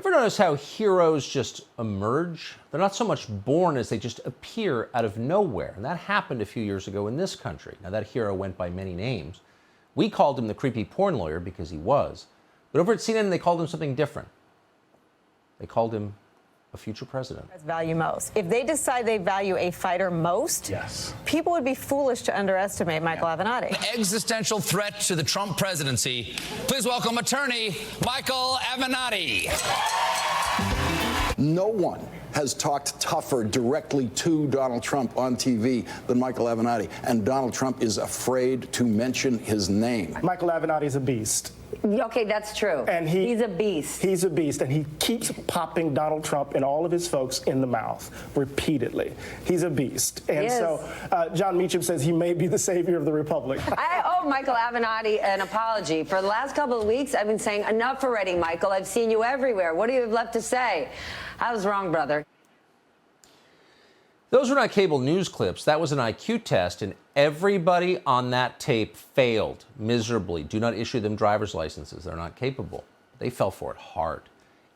Ever notice how heroes just emerge? They're not so much born as they just appear out of nowhere. And that happened a few years ago in this country. Now, that hero went by many names. We called him the creepy porn lawyer because he was. But over at CNN, they called him something different. They called him a future president. Value most. If they decide they value a fighter most, yes, people would be foolish to underestimate Michael Avenatti. Existential threat to the Trump presidency. Please welcome attorney Michael Avenatti. No one has talked tougher directly to Donald Trump on TV than Michael Avenatti, and Donald Trump is afraid to mention his name. Michael Avenatti is a beast. Okay, that's true. And he's a beast. He's a beast, and he keeps popping Donald Trump and all of his folks in the mouth repeatedly. He's a beast. And so John Meacham says he may be the savior of the republic. I owe Michael Avenatti an apology. For the last couple of weeks, I've been saying, enough already, Michael. I've seen you everywhere. What do you have left to say? I was wrong, brother. Those were not cable news clips. That was an IQ test, and everybody on that tape failed miserably. Do not issue them driver's licenses. They're not capable. They fell for it hard.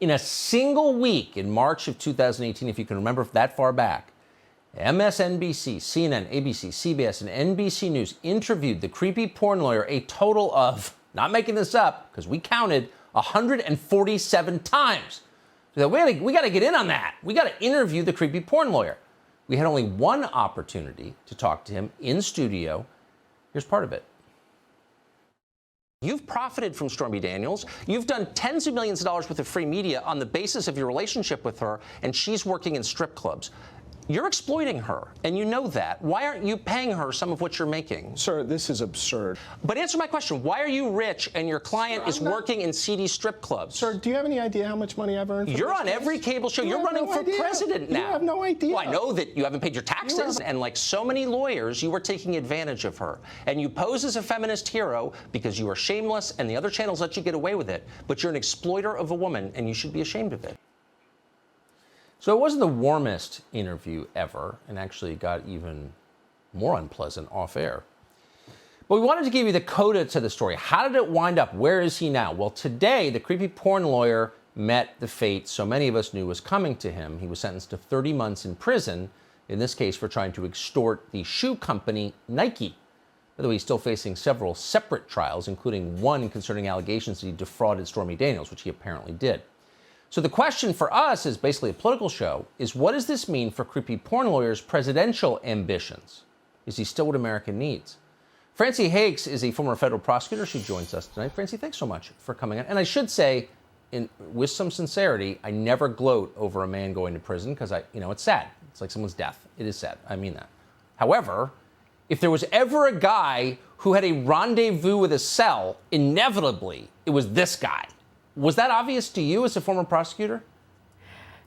In a single week in March of 2018, if you can remember that far back, MSNBC, CNN, ABC, CBS, and NBC News interviewed the creepy porn lawyer a total of, not making this up, because we counted, 147 times. So we got to get in on that. We got to interview the creepy porn lawyer. We had only one opportunity to talk to him in studio. Here's part of it. You've profited from Stormy Daniels. You've done tens of millions of dollars worth of free media on the basis of your relationship with her, and she's working in strip clubs. You're exploiting her, and you know that. Why aren't you paying her some of what you're making? Sir, this is absurd. But answer my question. Why are you rich and your client is working in seedy strip clubs? Sir, do you have any idea how much money I've earned? You're on every cable show. You're running for president now. You have no idea. Well, I know that you haven't paid your taxes, and like so many lawyers, you were taking advantage of her. And you pose as a feminist hero because you are shameless and the other channels let you get away with it. But you're an exploiter of a woman, and you should be ashamed of it. So it wasn't the warmest interview ever, and actually got even more unpleasant off air. But we wanted to give you the coda to the story. How did it wind up? Where is he now? Well, today, the creepy porn lawyer met the fate so many of us knew was coming to him. He was sentenced to 30 months in prison, in this case for trying to extort the shoe company Nike. By the way, he's still facing several separate trials, including one concerning allegations that he defrauded Stormy Daniels, which he apparently did. So the question for us, is basically a political show, is what does this mean for creepy porn lawyers' presidential ambitions? Is he still what America needs? Francie Hakes is a former federal prosecutor. She joins us tonight. Francie, thanks so much for coming on. And I should say, with some sincerity, I never gloat over a man going to prison because it's sad. It's like someone's death. It is sad. I mean that. However, if there was ever a guy who had a rendezvous with a cell, inevitably it was this guy. Was that obvious to you as a former prosecutor?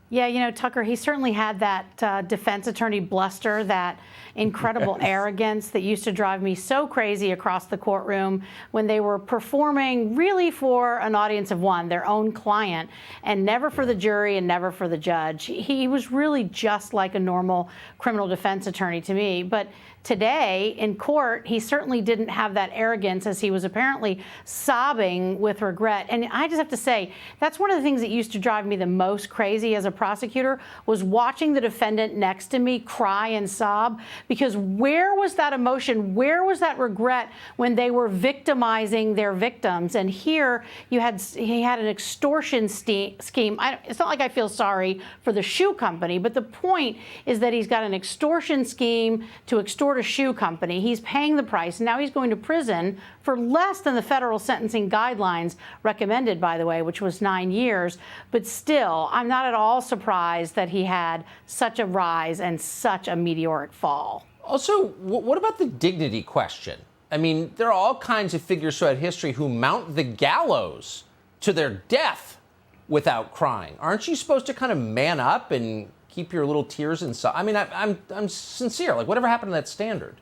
Yeah, Tucker, he certainly had that defense attorney bluster, that incredible arrogance that used to drive me so crazy across the courtroom when they were performing really for an audience of one, their own client, and never for the jury and never for the judge. He was really just like a normal criminal defense attorney to me. But today in court, he certainly didn't have that arrogance, as he was apparently sobbing with regret. And I just have to say, that's one of the things that used to drive me the most crazy as a prosecutor, was watching the defendant next to me cry and sob, because where was that emotion? Where was that regret when they were victimizing their victims? And here he had an extortion scheme. It's not like I feel sorry for the shoe company, but the point is that he's got an extortion scheme to extort a shoe company. He's paying the price. Now he's going to prison for less than the federal sentencing guidelines recommended, by the way, which was 9 years. But still, I'm not at all surprised that he had such a rise and such a meteoric fall. Also, what about the dignity question? I mean, there are all kinds of figures throughout history who mount the gallows to their death without crying. Aren't you supposed to kind of man up and keep your little tears inside? I mean, I'm sincere. Like, whatever happened to that standard?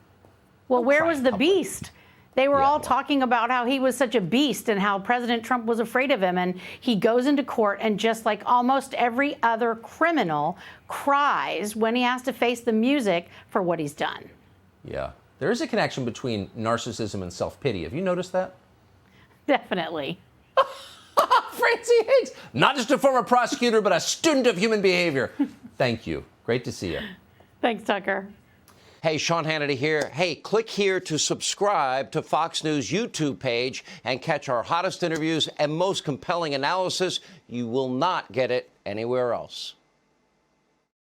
Well, where was the beast? They were all talking about how he was such a beast and how President Trump was afraid of him. And he goes into court and, just like almost every other criminal, cries when he has to face the music for what he's done. Yeah. There is a connection between narcissism and self-pity. Have you noticed that? Definitely. Nancy Higgs, not just a former prosecutor, but a student of human behavior. Thank you. Great to see you. Thanks, Tucker. Hey, Sean Hannity here. Hey, click here to subscribe to Fox News YouTube page and catch our hottest interviews and most compelling analysis. You will not get it anywhere else.